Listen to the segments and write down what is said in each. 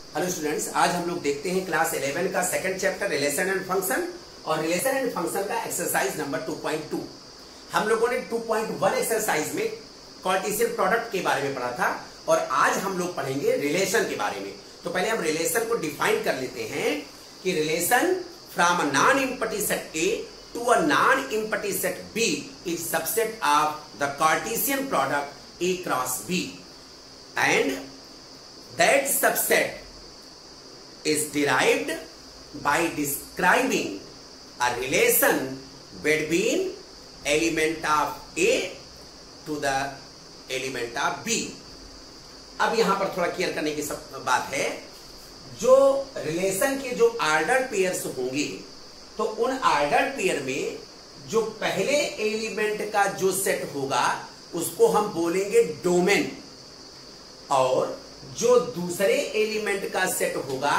Hello students, आज हम लोग देखते हैं क्लास 11 का second chapter relation and function और रिलेशन एंड फंक्शन का एक्सरसाइज नंबर 2.2। हम लोगों ने 2.1 एक्सरसाइज में कार्टेशियन प्रोडक्ट के बारे में पढ़ा था और आज हम लोग पढ़ेंगे रिलेशन के बारे में। तो पहले हम रिलेशन को डिफाइन कर लेते हैं कि relation from a non empty set A to a non-empty set B is subset of the Cartesian product A cross B, and that subset is derived by describing a relation between element of A to the element of B. अब यहां पर थोड़ा clear करने की बात है, जो relation के जो ऑर्डर पेयर्स होंगे तो उन ऑर्डर पेयर में जो पहले एलिमेंट का जो सेट होगा उसको हम बोलेंगे डोमेन, और जो दूसरे एलिमेंट का सेट होगा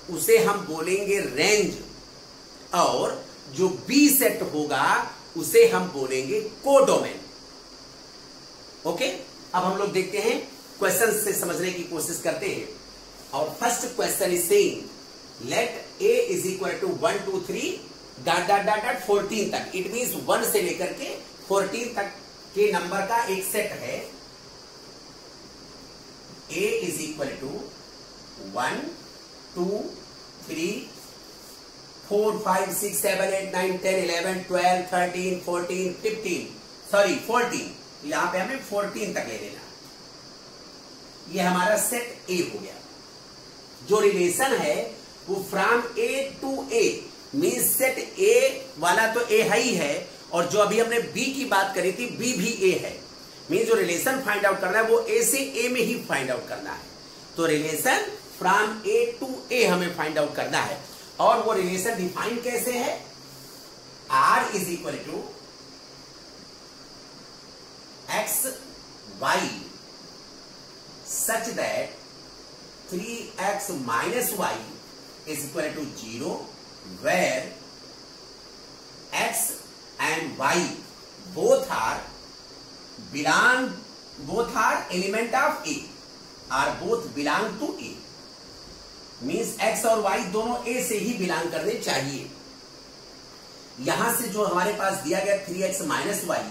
उसे हम बोलेंगे रेंज, और जो बी सेट होगा उसे हम बोलेंगे कोडोमेन। ओके, अब हम लोग देखते हैं, क्वेश्चन से समझने की कोशिश करते हैं। और first question is saying let A is equal to 1 2 3 dot dot dot dot 14 तक। इट मीन्स 1 से लेकर के 14 तक के नंबर का एक सेट है। ए इज इक्वल टू 1 2 3 4 5 6 7 8 9 10 11 12 13 14 15 सॉरी 14, यहां पे हमें 14 तक ले लेना। ये हमारा सेट ए हो गया। जो रिलेशन है वो from A to A means set A वाला तो ए ही है, और जो अभी हमने बी की बात करी थी बी भी ए है। मीन्स जो रिलेशन फाइंड आउट करना है वो ए से ए में ही फाइंड आउट करना है। तो रिलेशन फ्रॉम ए टू ए हमें फाइंड आउट करना है, और वो रिलेशन डिफाइन कैसे है? R is equal to x y such that 3x minus y is equal to 0, where x and y both are element of A, are both belong to A. Means x और y दोनों A से ही belong करने चाहिए। यहां से जो हमारे पास दिया गया 3x minus y,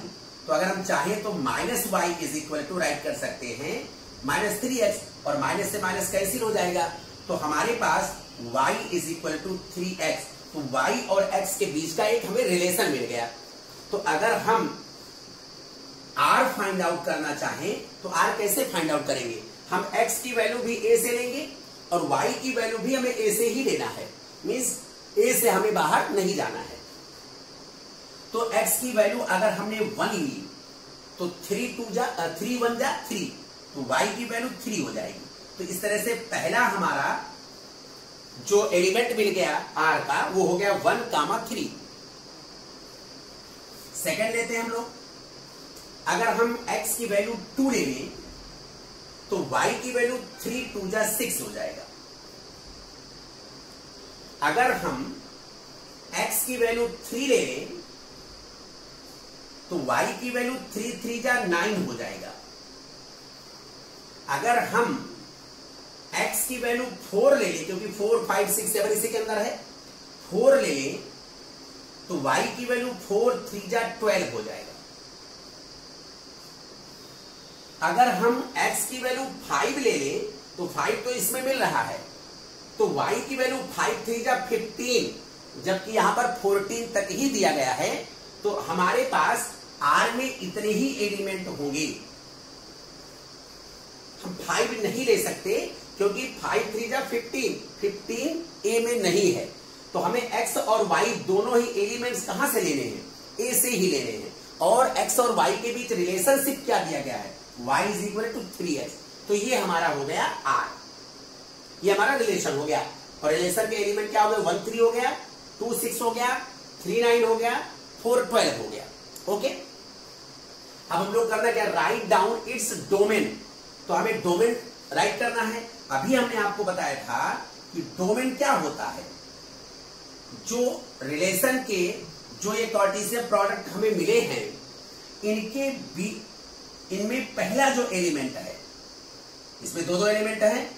तो अगर हम चाहें तो minus y is equal to write कर सकते हैं -3x, और माइनस से माइनस कैंसिल हो जाएगा, तो हमारे पास y is equal to 3x। तो y और x के बीच का एक हमें रिलेशन मिल गया। तो अगर हम r फाइंड आउट करना चाहें तो r कैसे फाइंड आउट करेंगे? हम x की वैल्यू भी a से लेंगे और y की वैल्यू भी हमें a से ही लेना है। मींस a से हमें बाहर नहीं जाना है। तो x की वैल्यू अगर हमने 1 ली तो 3 1 जा 3, तो y की वैल्यू 3 हो जाएगी। तो इस तरह से पहला हमारा जो एलिमेंट मिल गया r का वो हो गया 1, 3। सेकंड लेते हैं हम लोग, अगर हम x की वैल्यू 2 ले लें तो y की वैल्यू 3 2 जा 6 हो जाएगा। अगर हम x की वैल्यू 3 ले लें तो y की वैल्यू 3 3 जा 9 हो जाएगा। अगर हम x की वैल्यू 4 ले लें, क्योंकि 4 5 6 7 इसी के अंदर है, 4 ले लें तो y की वैल्यू 4 3 जा 12 हो जाएगा। अगर हम x की वैल्यू 5 ले लें तो 5 तो इसमें मिल रहा है, तो y की वैल्यू 5 3 जा 15, जबकि यहां पर 14 तक ही दिया गया है। तो हमारे पास R में इतने ही एलिमेंट होंगे। हम 5 नहीं ले सकते क्योंकि 5 3 जा 15 A में नहीं है। तो हमें x और y दोनों ही एलिमेंट्स कहां से लेने हैं? A से ही लेने हैं। और x और y के बीच रिलेशनशिप क्या दिया गया है? y is equal to 3x। तो ये हमारा हो गया R, ये हमारा रिलेशन हो गया। और रिलेशन के एलिमेंट क्या हो गए? 1 3 हो गया, 2 6 हो गया, 3 9 हो गया, 4 12 हो गया। ओके, अब हम लोग करना क्या? Write down its domain. तो हमें डोमेन राइट करना है। अभी हमने आपको बताया था कि डोमेन क्या होता है। जो रिलेशन के जो ये कार्टेशियन प्रोडक्ट हमें मिले हैं, इनमें पहला जो एलिमेंट है, इसमें दो एलिमेंट है,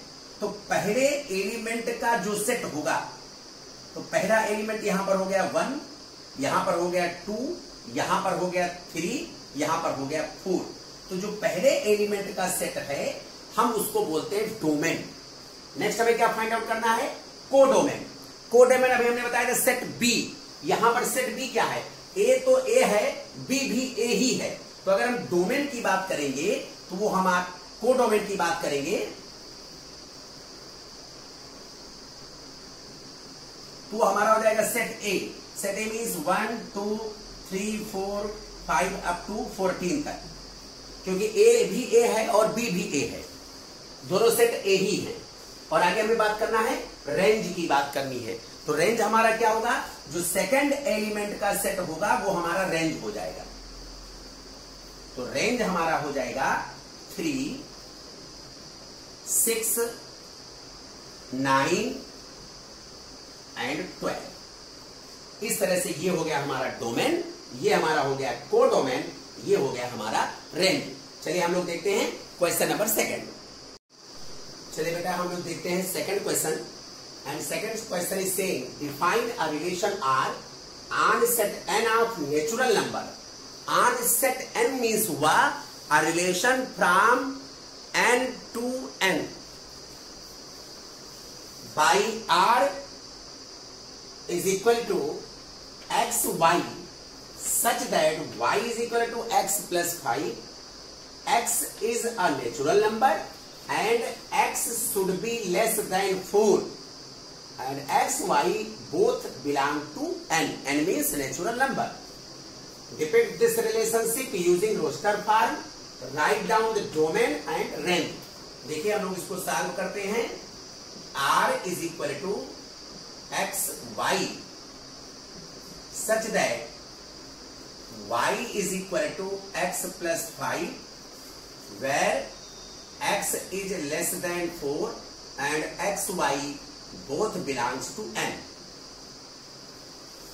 तो पहले एलिमेंट का जो सेट होगा, तो पहला एलिमेंट यहां पर हो गया 1, यहां पर हो गया 2, यहां पर हो गया 3, यहां पर हो गया 4। तो जो पहले एलिमेंट का सेट है हम उसको बोलते हैं डोमेन। नेक्स्ट हमें क्या फाइंड आउट करना है? कोडोमेन। कोडोमेन अभी हमने बताया था सेट बी। यहां पर सेट बी क्या है? ए तो ए है, बी भी ए ही है। तो अगर हम डोमेन की बात करेंगे तो वो हमारा कोडोमेन की बात करेंगे तो हमारा हो जाएगा set A. Set A means 1 2 3 4 5 up to 14 तक, क्योंकि ए भी ए है और बी भी ए है, दोनों सेट ए ही है। और आगे हमें बात करना है, रेंज की बात करनी है। तो रेंज हमारा क्या होगा? जो सेकंड एलिमेंट का सेट होगा वो हमारा रेंज हो जाएगा। तो रेंज हमारा हो जाएगा 3 6 9 एंड 12। इस तरह से ये हो गया हमारा डोमेन, ये हमारा हो गया कोडोमेन, ये हो गया हमारा रेंज। चलिए हम लोग देखते हैं क्वेश्चन नंबर सेकंड। चलिए बेटा हम लोग देखते हैं second question. And second question is saying define a relation R on set n of natural number. On set n means हुआ a relation from n to n by r is equal to x y such that y is equal to x plus 5. X is a natural number and x should be less than 4 and x y both belong to n. N means natural number. Depict this relationship using roster form. Write down the domain and range. देखिए हम लोग इसको solve करते हैं। r is equal to x y such that y is equal to x plus 5 where x is less than 4 and x y both belongs to n।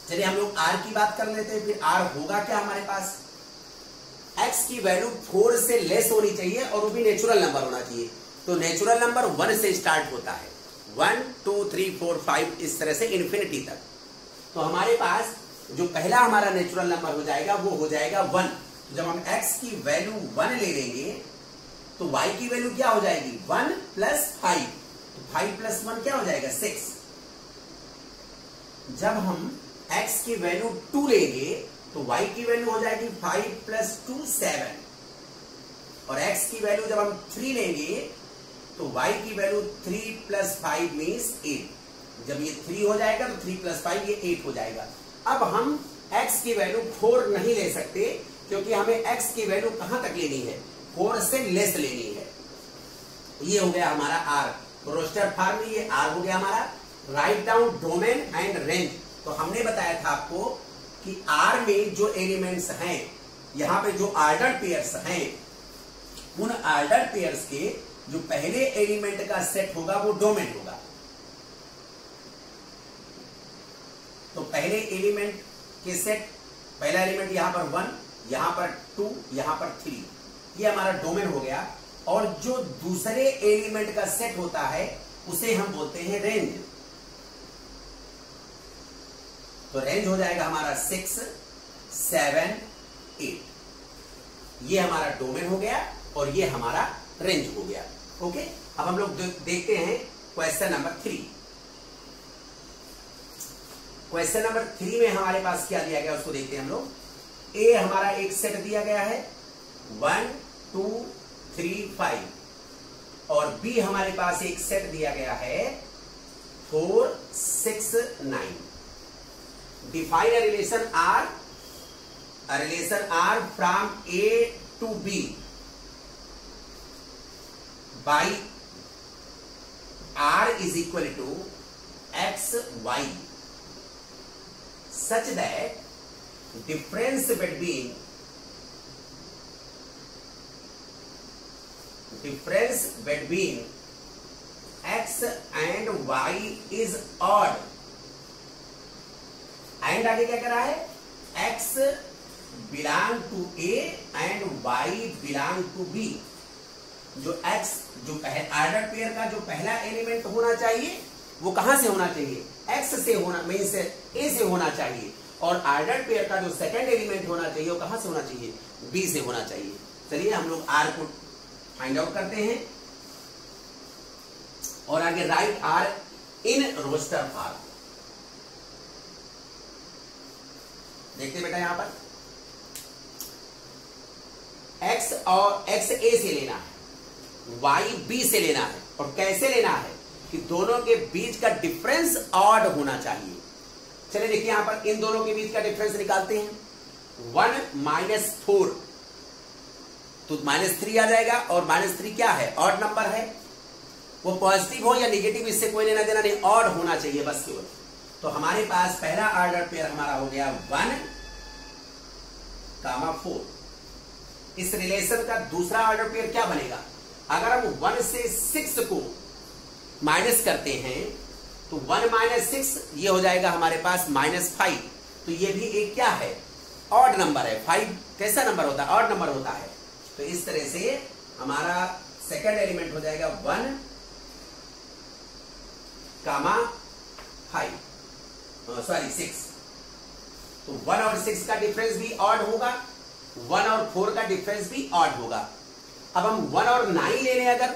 चलिए हम लोग r की बात कर लेते हैं। फिर r होगा क्या हमारे पास? x की वैल्यू 4 से लेस होनी चाहिए और वो भी नेचुरल नंबर होना चाहिए। तो नेचुरल नंबर 1 से स्टार्ट होता है, 1 2 3 4 5 इस तरह से इन्फिनिटी तक। तो हमारे पास जो पहला हमारा नेचुरल नंबर हो जाएगा वो हो जाएगा 1। जब हम x की वैल्यू 1 ले लेंगे तो y की वैल्यू क्या हो जाएगी? 1 प्लस 5। तो 5 प्लस 1 क्या हो जाएगा? 6। जब हम x की वैल्यू 2 लेंगे तो y की वैल्यू हो जाएगी 5 प्लस 2 7। और x की वैल्यू जब हम 3 लेंगे तो y की वैल्यू 3 प्लस 5 मीन्स 8। जब ये 3 हो जाएगा तो 3 प्लस 5 ये 8 हो जाएगा। अब हम x की वैल्यू 4 नहीं ले सकते क्योंकि हमें x की वैल्यू कहां तक लेनी है? 4 से लेस लेनी है। ये हो गया हमारा r। तो रोस्टर फॉर्म में ये r हो गया हमारा। Write down domain and range. तो हमने बताया था आपको कि r में जो एलिमेंट्स हैं, यहां पे जो ऑर्डर पेयर्स हैं, उन ऑर्डर पेयर्स के जो पहले एलिमेंट का सेट होगा वो डोमेन होगा। तो पहले एलिमेंट के सेट, पहला एलिमेंट यहां पर 1, यहां पर 2, यहां पर 3, ये हमारा डोमेन हो गया। और जो दूसरे एलिमेंट का सेट होता है उसे हम बोलते हैं रेंज। तो रेंज हो जाएगा हमारा 6 7 8। ये हमारा डोमेन हो गया और ये हमारा रेंज हो गया। ओके, अब हम लोग देखते हैं क्वेश्चन नंबर 3। क्वेश्चन नंबर 3 में हमारे पास क्या दिया गया उसको देखते हैं हम लोग। ए हमारा एक सेट दिया गया है 1 2 3 5 और बी हमारे पास एक सेट दिया गया है 4 6 9। Define a relation R from A to B by r is equal to x y such that difference between x and y is odd। And आगे क्या करा है? x belong to a and y belong to b। जो x जो order pair का जो पहला element होना चाहिए वो कहां से होना चाहिए, x से होना, मीन्स a से होना चाहिए, और ऑर्डर पेयर का जो सेकंड एलिमेंट होना चाहिए वो कहां से होना चाहिए, b से होना चाहिए। चलिए हम लोग r को फाइंड आउट करते हैं और आगे write r in roster form. देखते बेटा यहां पर x और x a से लेना है, y b से लेना है, और कैसे लेना है कि दोनों के बीच का डिफरेंस ऑड होना चाहिए। चलिए देखिए यहां पर इन दोनों के बीच का डिफरेंस निकालते हैं। 1 - 4 तो -3 आ जाएगा, और -3 क्या है, ऑड नंबर है, वो पॉजिटिव हो या नेगेटिव इससे कोई लेना देना नहीं, ऑड होना चाहिए बस केवल। तो हमारे पास पहला ऑर्डर पेयर हमारा हो गया 1, 4। इस रिलेशन का दूसरा ऑर्डर पेयर क्या बनेगा, अगर हम 1 से 6 को माइनस करते हैं तो 1 - 6 ये हो जाएगा हमारे पास -5। तो ये भी एक क्या है, ऑड नंबर है। 5 कैसा नंबर होता है, ऑड नंबर होता है। तो इस तरह से हमारा सेकंड एलिमेंट हो जाएगा 1, 6। तो 1 और 6 का डिफरेंस भी ऑड होगा, 1 और 4 का डिफरेंस भी ऑड होगा। अब हम 1 और 9 ले लें अगर,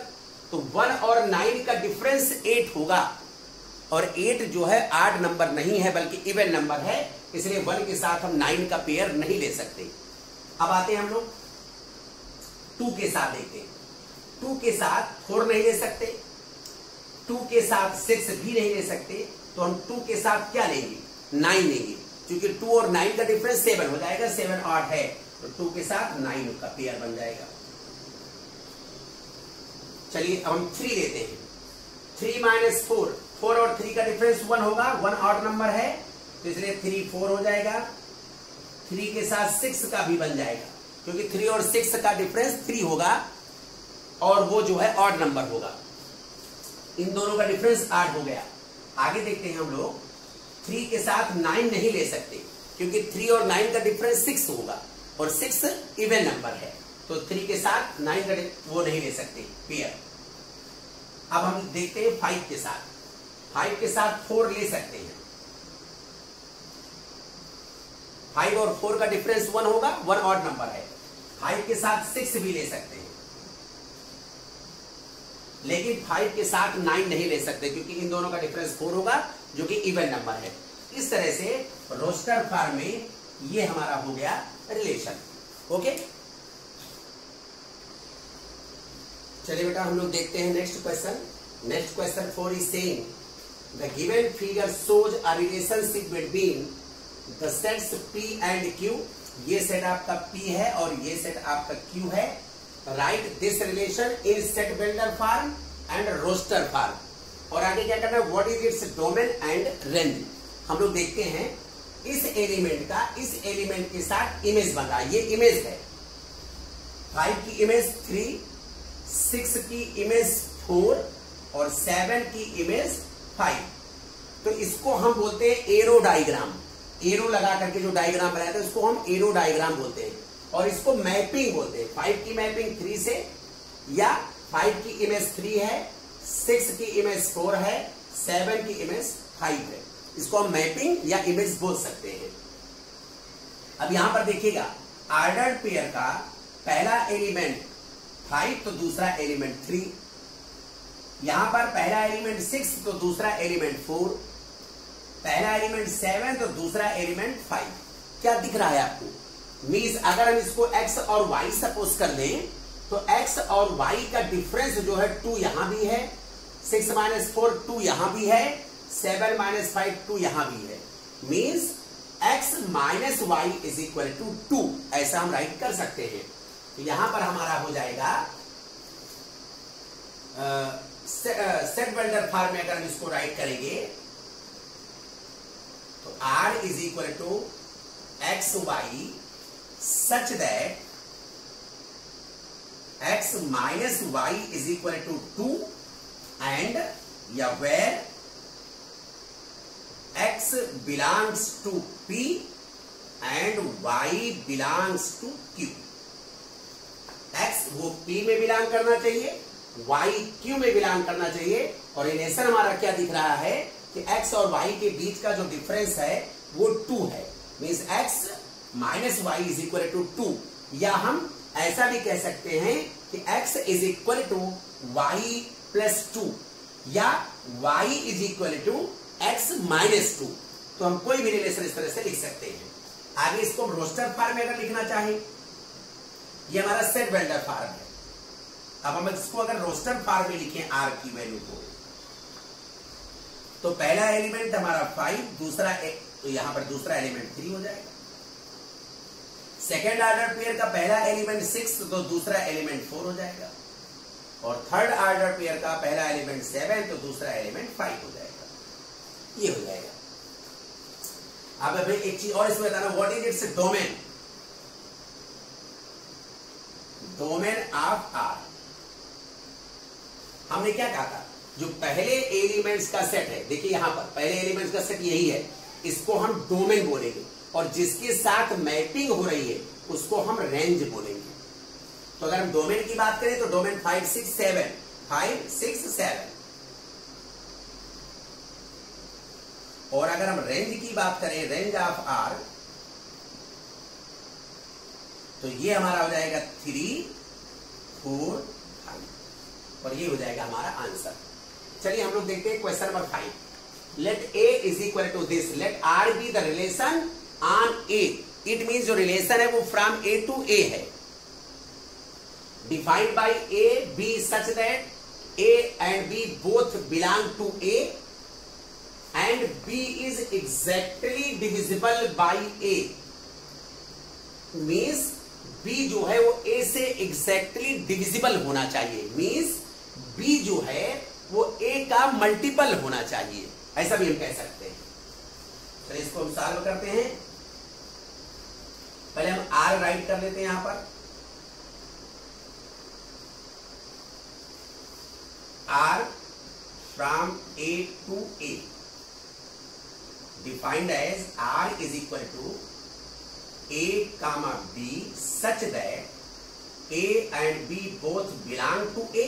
तो 1 और 9 का डिफरेंस 8 होगा, और 8 जो है ऑड नंबर नहीं है बल्कि इवन नंबर है, इसलिए 1 के साथ हम 9 का पेयर नहीं ले सकते। अब आते हैं हम लोग 2 के साथ, देखते हैं 2 के साथ 4 नहीं ले सकते, 2 के साथ 6 भी नहीं ले सकते, तो हम 2 के साथ क्या लेंगे, 9 लेंगे, क्योंकि 2 और 9 का डिफरेंस 7 हो जाएगा, 7 ऑड है, तो 2 के साथ 9 का पेयर बन जाएगा। चलिए अब हम 3 लेते हैं। 3 - 4, 4 और 3 का डिफरेंस 1 होगा, 1 ऑड नंबर है, तो इसलिए 3 4 हो जाएगा। 3 के साथ 6 का भी बन जाएगा, क्योंकि 3 और 6 का डिफरेंस 3 होगा, और वो जो है ऑड नंबर होगा। इन दोनों का डिफरेंस 8 हो गया। आगे देखते हैं हम लोग 3 के साथ 9 नहीं ले सकते, क्योंकि 3 और 9 का डिफरेंस 6 होगा, और 6 इवन नंबर है, तो 3 के साथ 9 का वो नहीं ले सकते पेयर। अब हम देखते हैं 5 के साथ। 5 के साथ 4 ले सकते हैं, 5 और 4 का डिफरेंस 1 होगा, 1 ऑड नंबर है। 5 के साथ 6 भी ले सकते हैं, लेकिन 5 के साथ 9 नहीं ले सकते, क्योंकि इन दोनों का डिफरेंस 4 होगा, जो कि इवन नंबर है। इस तरह से रोस्टर फॉर्म में ये हमारा हो गया रिलेशन। ओके, चलिए बेटा हम लोग देखते हैं next question. Next question 4 is saying the given figure shows a relationship between the sets P and Q। ये सेट आपका P है और ये सेट आपका Q है। Write this relation in set builder form and roster form. और आगे क्या करना है, what is its domain and range. हम लोग देखते हैं इस एलिमेंट का इस एलिमेंट के साथ इमेज बन रहा है। ये इमेज है 5 की इमेज 3, 6 की इमेज 4 और 7 की इमेज 5। तो इसको हम बोलते हैं एरो डायग्राम। एरो लगा करके जो डायग्राम बनाया था उसको हम एरो डायग्राम बोलते हैं, और इसको मैपिंग बोलते हैं। 5 की मैपिंग 3 से, या 5 की इमेज 3 है, 6 की इमेज 4 है, 7 की इमेज 5 है। इसको हम मैपिंग या इमेज बोल सकते हैं। अब यहां पर देखिएगा ऑर्डर्ड पेयर का पहला एलिमेंट 5 तो दूसरा एलिमेंट 3, यहां पर पहला एलिमेंट 6 तो दूसरा एलिमेंट 4, पहला एलिमेंट 7 तो दूसरा एलिमेंट 5। क्या दिख रहा है आपको, मीन्स अगर हम इसको x और y सपोज कर लें तो x और y का डिफरेंस जो है 2 यहां भी है, 6 - 4 2 यहां भी है, 7 - 5 2 यहां भी है। Means x - y is equal to 2, ऐसा हम राइट कर सकते हैं। तो यहां पर हमारा हो जाएगा सेट बिल्डर फॉर्म में अगर हम इसको राइट करेंगे तो R is equal to x y such that x minus y is equal to 2 and where x belongs to P and y belongs to Q। x x वो p में belong करना चाहिए, y q में belong करना चाहिए, और relation हमारा क्या दिख रहा है कि x और y के बीच का जो डिफरेंस है वो 2 है, means x minus y is equal to 2, या हम ऐसा भी कह सकते हैं कि x is equal to y plus 2, या y is equal to x minus 2। तो हम कोई भी रिलेशन इस तरह से लिख सकते हैं। आगे इसको हम रोस्टर फॉर्म में अगर लिखना चाहें, ये हमारा सेट वेल्डर फॉर्म है। अब हम इसको अगर रोस्टर फॉर्म में लिखें r की वैल्यू को, तो पहला एलिमेंट हमारा 5, दूसरा तो यहां पर दूसरा एलिमेंट 3 हो जाएगा। सेकेंड ऑर्डर पेयर का पहला एलिमेंट 6, तो दूसरा एलिमेंट 4 हो जाएगा, और थर्ड ऑर्डर पेयर का पहला एलिमेंट 7, तो दूसरा एलिमेंट 5 हो जाएगा। ये हो जाएगा। अब अभी एक चीज और इसमें बताना, what is its domain, domain of R. हमने क्या कहा था, जो पहले एलिमेंट्स का सेट है, देखिए यहां पर पहले एलिमेंट्स का सेट यही है, इसको हम डोमेन बोलेंगे, और जिसके साथ मैपिंग हो रही है उसको हम रेंज बोलेंगे। तो अगर हम डोमेन की बात करें तो डोमेन 5 6 7, 5 6 7, और अगर हम रेंज की बात करें, रेंज ऑफ आर, तो ये हमारा हो जाएगा 3 4 5, और ये हो जाएगा हमारा आंसर। चलिए हम लोग देखते हैं question number 5। Let A is equal to this, let R be the relation on A. It means जो रिलेशन है वो फ्रॉम ए टू ए है, defined by a b such that a and b both belong to A and b is exactly divisible by a. Means b जो है वो ए से exactly divisible होना चाहिए, मीन्स बी जो है वो ए का मल्टीपल होना चाहिए, ऐसा भी हम कह सकते हैं। तो इसको हम सॉल्व करते हैं। पहले हम आर राइट कर लेते हैं यहां पर, R from A to A defined as R is equal to a comma b such that a and b both belong to a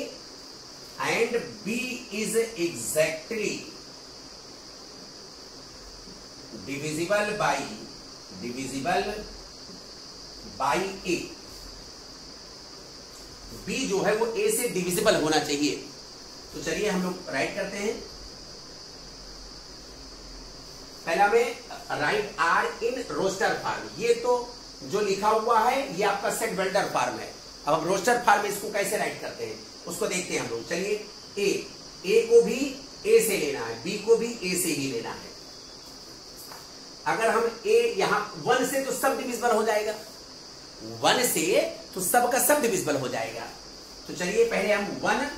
and b is exactly divisible by a। b जो है वो a से divisible होना चाहिए। तो चलिए हम लोग राइट करते हैं। पहला में write R in roster form, ये तो जो लिखा हुआ है ये आपका सेट वेल्डर फॉर्म है। अब हम रोस्टर फॉर्म में इसको कैसे राइट करते हैं उसको देखते हैं हम लोग। चलिए ए को भी ए से लेना है, बी को भी ए से ही लेना है। अगर हम ए यहां 1 से तो सब डिविजिबल हो जाएगा, 1 से तो सब का सब डिविजिबल हो जाएगा। तो चलिए पहले हम 1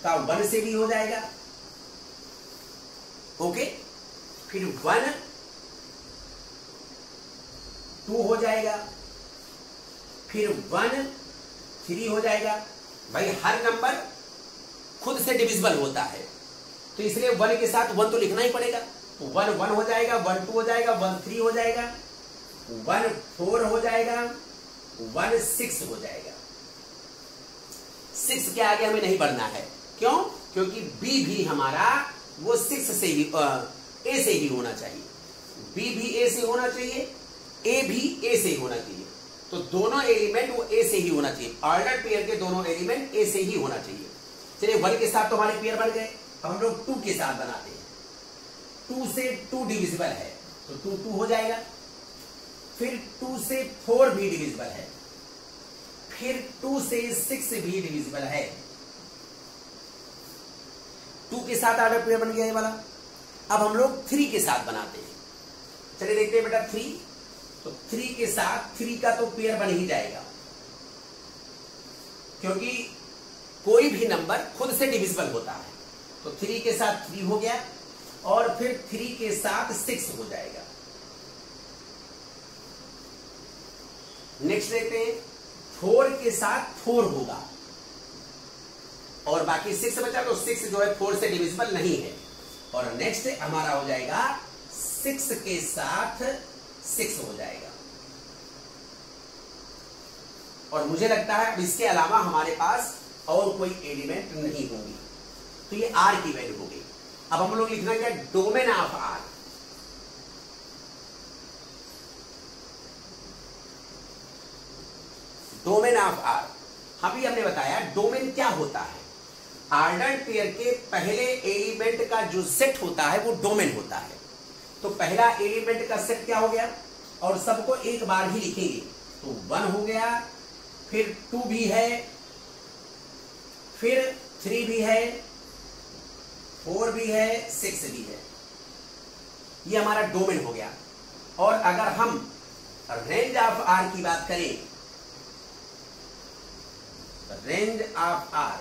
का 1 से भी हो जाएगा, ओके, फिर 1 2 हो जाएगा, फिर 1 3 हो जाएगा। भाई हर नंबर खुद से डिविजिबल होता है, तो इसलिए 1 के साथ 1 तो लिखना ही पड़ेगा। तो 1 1 हो जाएगा, 1 2 हो जाएगा, 1 3 हो जाएगा, 1 4 हो जाएगा, 1 6 हो जाएगा। 6 के आगे हमें नहीं बढ़ना है, क्यों? क्योंकि बी भी हमारा वो 6 से ही ए से ही होना चाहिए, बी भी ए से होना चाहिए, ए भी ए से ही होना चाहिए। तो दोनों एलिमेंट वो ए से ही होना चाहिए, ऑर्डर पेयर के दोनों एलिमेंट ए से ही होना चाहिए। चलिए 1 के साथ तो हमारे पेयर बन गए, अब हम लोग 2 के साथ बनाते हैं। 2 से 2 डिविजिबल है तो 2 2 हो जाएगा, फिर 2 से 4 भी डिविजिबल है, फिर 2 से 6 भी डिविजिबल है। 2 के साथ ऑर्डर पेयर बन गया ये वाला। अब हम लोग 3 के साथ बनाते हैं। चलिए देखते हैं बेटा 3, तो 3 के साथ 3 का तो पेयर बन ही जाएगा, क्योंकि कोई भी नंबर खुद से डिविजिबल होता है। तो 3 के साथ 3 हो गया, और फिर 3 के साथ 6 हो जाएगा। नेक्स्ट देखते हैं 4 के साथ 4 होगा, और बाकी 6 बचा, तो 6 जो है 4 से डिविजिबल नहीं है। और नेक्स्ट हमारा हो जाएगा 6 के साथ 6 हो जाएगा, और मुझे लगता है अब इसके अलावा हमारे पास और कोई एलिमेंट नहीं होंगी, तो ये आर की वैल्यू होगी। अब हम लोग लिखना क्या, domain of R. Domain of R, अभी हमने बताया डोमेन क्या होता है। ऑर्डर्ड पेयर के पहले एलिमेंट का जो सेट होता है वो डोमेन होता है। तो पहला एलिमेंट का सेट क्या हो गया, और सबको एक बार ही लिखेंगे, तो 1 हो गया, फिर 2 भी है, फिर 3 भी है, 4 भी है, 6 भी है। ये हमारा डोमेन हो गया। और अगर हम रेंज ऑफ आर की बात करें, रेंज ऑफ आर,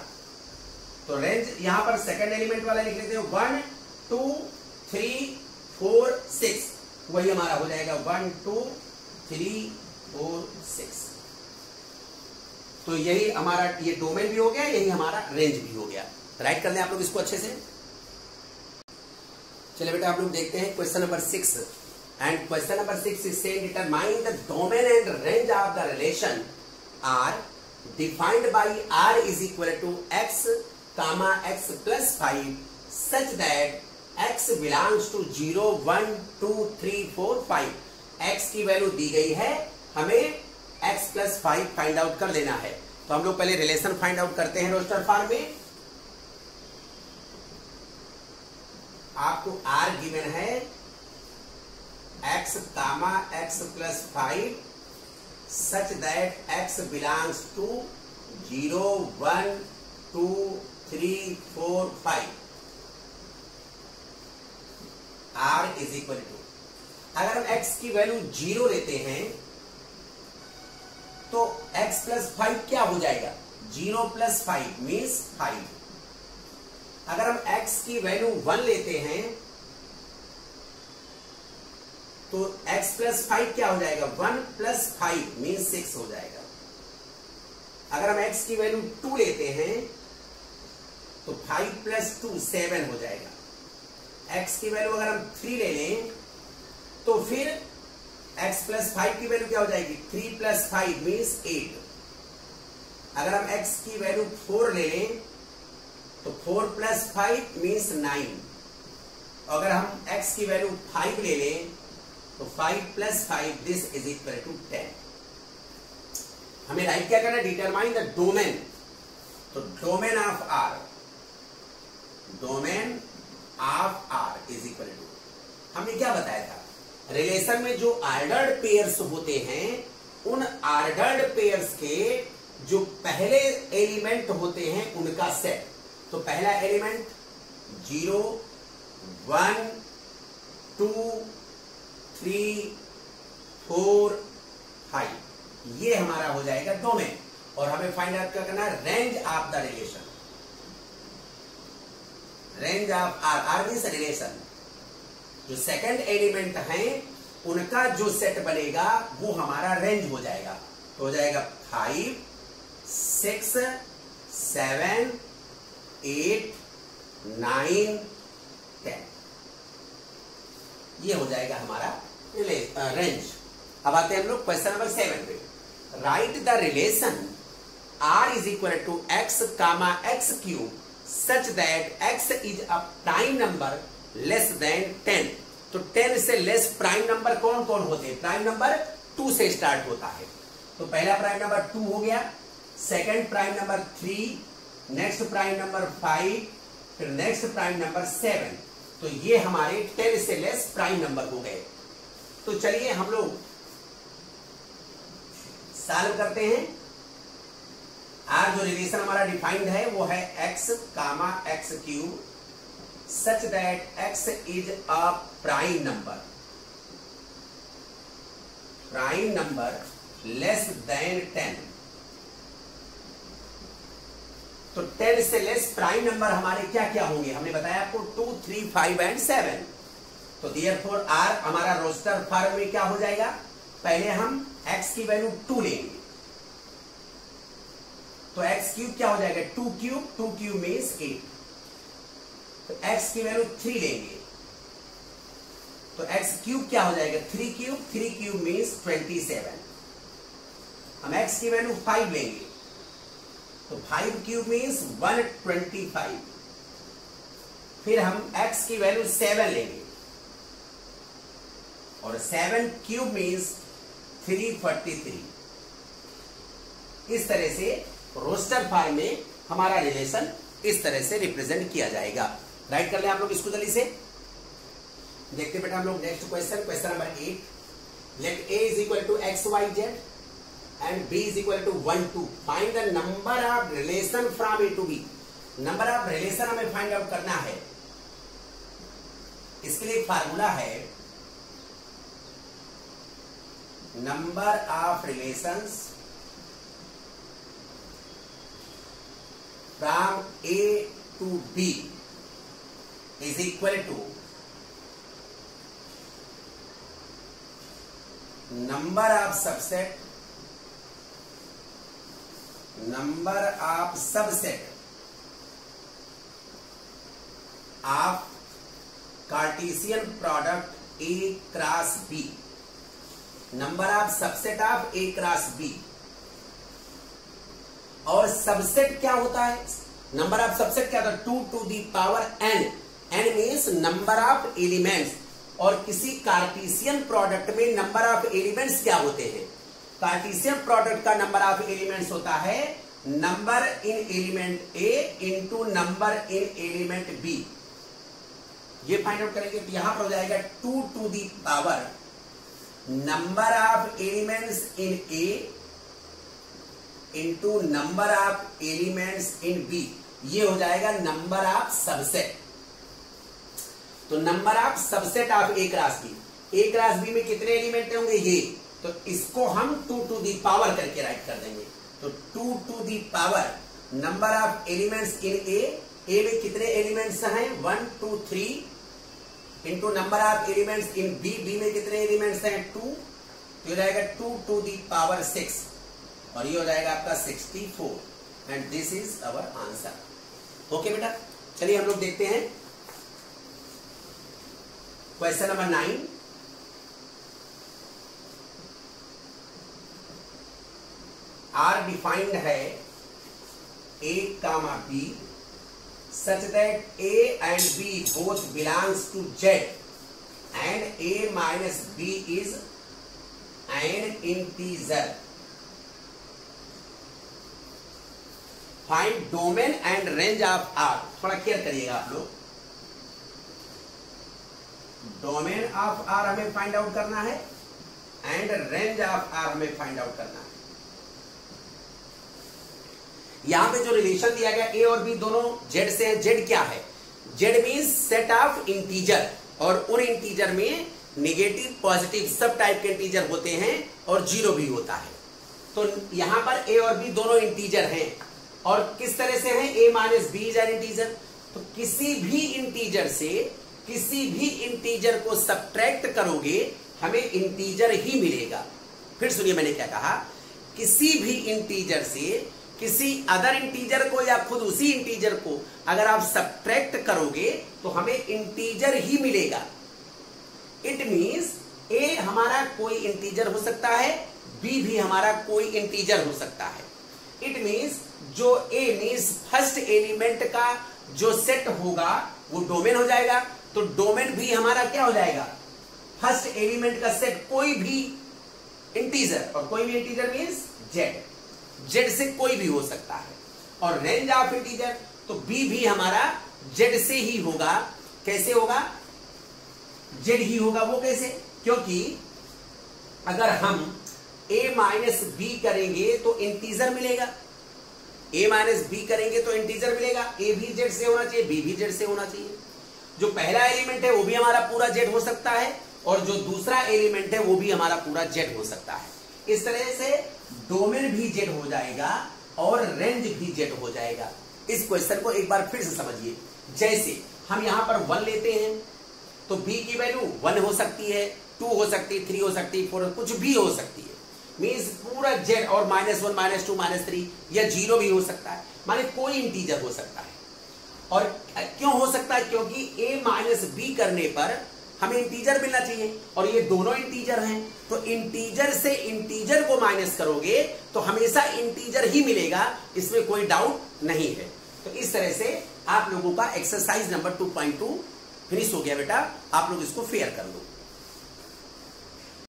तो रेंज यहां पर सेकंड एलिमेंट वाला लिख लेते हैं 1 2 3 4 6, वही हमारा हो जाएगा 1 2 3 4 6। तो यही हमारा ये डोमेन भी हो गया, यही हमारा रेंज भी हो गया। राइट कर लें आप लोग इसको अच्छे से। चलिए बेटा आप लोग देखते हैं question number 6। And question number 6 is saying determine the domain and range of the relation R defined by r is equal to x comma x plus 5 such that x belongs to 0 1 2 3 4 5। x की value दी गई है, हमें x plus 5 find out कर लेना है। तो हम लोग पहले रिलेशन फाइंड आउट करते हैं रोस्टर फॉर्म में। आपको r गिवन है x comma x plus 5 such that x belongs to 0 1 2 3 4 5। r is equal to, अगर हम x की वैल्यू 0 लेते हैं तो x प्लस 5 क्या हो जाएगा, 0 प्लस 5 मीन्स 5। अगर हम x की वैल्यू 1 लेते हैं तो x प्लस 5 क्या हो जाएगा, 1 प्लस 5 मीन्स 6 हो जाएगा। अगर हम x की वैल्यू 2 लेते हैं तो 5 प्लस 2 7 हो जाएगा। x की वैल्यू अगर हम 3 ले लें तो फिर x प्लस 5 की वैल्यू क्या हो जाएगी, 3 प्लस 5 मीन्स 8। अगर हम x की वैल्यू 4 ले लें तो 4 प्लस 5 मीन्स 9। अगर हम x की वैल्यू 5 ले लें तो 5 plus 5 this is equal to 10। हमें राइट क्या करना है, डिटरमाइन द डोमेन। तो domain of R, domain of R is equal to, हमने क्या बताया था, रिलेशन में जो ऑर्डर्ड पेयर्स होते हैं उन ऑर्डर्ड पेयर्स के जो पहले एलिमेंट होते हैं उनका सेट। तो पहला एलिमेंट 0 1 2 3 4 5, ये हमारा हो जाएगा डोमेन। और हमें फाइंड आउट करना है range of the relation. Range of R, R means relation, जो सेकंड एलिमेंट हैं उनका जो सेट बनेगा वो हमारा रेंज हो जाएगा। तो हो जाएगा 5 6 7 8 9 10, ये हो जाएगा हमारा रेंज। अब आते हैं हम लोग क्वेश्चन नंबर 7 पे। Write the relation r is equal to x comma x cube such that x is a prime number less than 10। तो 10 से लेस प्राइम नंबर कौन कौन होते हैं, प्राइम नंबर 2 से स्टार्ट होता है। तो पहला प्राइम नंबर 2 हो गया, second prime number 3, next prime number 5, फिर नेक्स्ट प्राइम नंबर 7। तो ये हमारे 10 से लेस प्राइम नंबर हो गए। तो चलिए हम लोग सॉल्व करते हैं। आर जो रिलेशन हमारा डिफाइंड है वो है x comma x cube such that x is a prime number less than 10। तो 10 से लेस प्राइम नंबर हमारे क्या क्या होंगे, हमने बताया आपको 2 3 5 एंड 7। तो देयरफॉर आर हमारा रोस्टर फॉर्म में क्या हो जाएगा, पहले हम x की वैल्यू 2 लेंगे तो x क्यूब क्या हो जाएगा, 2 क्यूब मीन्स 8। तो x की वैल्यू 3 लेंगे तो x क्यूब क्या हो जाएगा, 3 क्यूब मीन्स 27। हम x की वैल्यू 5 लेंगे, तो 5 क्यूब मीन्स 125। फिर हम x की वैल्यू 7 लेंगे और 7 क्यूब मीन्स 343। इस तरह से रोस्टर फॉर्म में हमारा रिलेशन इस तरह से रिप्रेजेंट किया जाएगा। राइट कर ले आप लोग इसको जल्दी से। देखते बेटा हम लोग next question, question number 8। Let a is equal to x y z and b is equal to 1 2। Find the number of relation from a to b। Number of relation हमें फाइंड आउट करना है। इसके लिए एक formula है, number of relations from A to B is equal to number of subset of Cartesian product A cross B। number of subset of A cross B। और subset क्या होता है? नंबर ऑफ सबसेट क्या होता है? 2 to the power n। n means number of elements. और किसी Cartesian product में नंबर ऑफ एलिमेंट्स क्या होते हैं? कार्टेशियन प्रोडक्ट का नंबर ऑफ एलिमेंट्स होता है number in element A into number in element B। ये फाइंड आउट करेंगे तो यहां पर हो जाएगा 2 to the power number of elements in A into number of elements in B. ये हो जाएगा नंबर ऑफ सबसेट। तो number of subset of A cross B. A cross B में कितने एलिमेंट होंगे? ये। तो इसको हम 2 to the पावर करके राइट कर देंगे। तो 2 to the power number of elements in A. A में कितने एलिमेंट्स हैं? 1 2 3 into number of elements in B. B में कितने एलिमेंट्स हैं? 2। तो हो जाएगा 2 to the पावर 6 और ये हो जाएगा आपका 64 and this is our answer. Okay बेटा, चलिए हम लोग देखते हैं क्वेश्चन नंबर 9। आर डिफाइंड है a comma b such that a and b both belongs to z and a minus b is an integer. Find domain and range of R. थोड़ा clear करिएगा आप लोग। डोमेन ऑफ आर हमें find out करना है and range of R हमें find out करना है। यहां पे जो रिलेशन दिया गया ए और बी दोनों जेड से है। जेड क्या है? Z means set of integer और उन इंटीजर में नेगेटिव पॉजिटिव सब टाइप के इंटीजर होते हैं और जीरो भी होता है। तो यहां पर ए और बी दोनों इंटीजर हैं और किस तरह से है? a minus B is an integer. तो किसी भी इंटीजर से किसी भी इंटीजर को सब्ट्रैक्ट करोगे हमें इंटीजर ही मिलेगा। फिर सुनिए मैंने क्या कहा, किसी भी इंटीजर से किसी अदर इंटीजर को या खुद उसी इंटीजर को अगर आप सब्ट्रैक्ट करोगे तो हमें इंटीजर ही मिलेगा। इट मीन्स a हमारा कोई इंटीजर हो सकता है, b भी हमारा कोई इंटीजर हो सकता है। इट मीन्स जो a मीन्स फर्स्ट एलिमेंट का जो सेट होगा वो डोमेन हो जाएगा। तो डोमेन भी हमारा क्या हो जाएगा? फर्स्ट एलिमेंट का सेट, कोई भी इंटीजर। और कोई भी इंटीजर मीन्स जेड। जेड से कोई भी हो सकता है। और रेंज ऑफ इंटीजर तो बी भी हमारा जेड से ही होगा। कैसे होगा? जेड ही होगा। वो कैसे? क्योंकि अगर हम a माइनस बी करेंगे तो इंटीजर मिलेगा। a माइनस बी करेंगे तो इंटीजर मिलेगा। a भी जेड से होना चाहिए, b भी जेड से होना चाहिए। जो पहला एलिमेंट है वो भी हमारा पूरा जेड हो सकता है और जो दूसरा एलिमेंट है वो भी हमारा पूरा जेड हो सकता है। इस तरह से डोमेन भी जेड हो जाएगा और रेंज भी जेड हो जाएगा। इस क्वेश्चन को एक बार फिर से समझिए। जैसे हम यहां पर 1 लेते हैं तो b की वैल्यू 1 हो सकती है, 2 हो सकती है, 3 हो सकती है, 4 कुछ भी हो सकती है। मीन्स पूरा जेड और -1 -2 -3 या 0 भी हो सकता है। माने कोई इंटीजर हो सकता है। और क्यों हो सकता है? क्योंकि a माइनस बी करने पर हमें इंटीजर मिलना चाहिए और ये दोनों इंटीजर हैं, तो इंटीजर से इंटीजर को माइनस करोगे तो हमेशा इंटीजर ही मिलेगा, इसमें कोई डाउट नहीं है। तो इस तरह से आप लोगों का एक्सरसाइज नंबर 2.2 फिनिश हो गया बेटा, आप लोग इसको फेयर कर लो।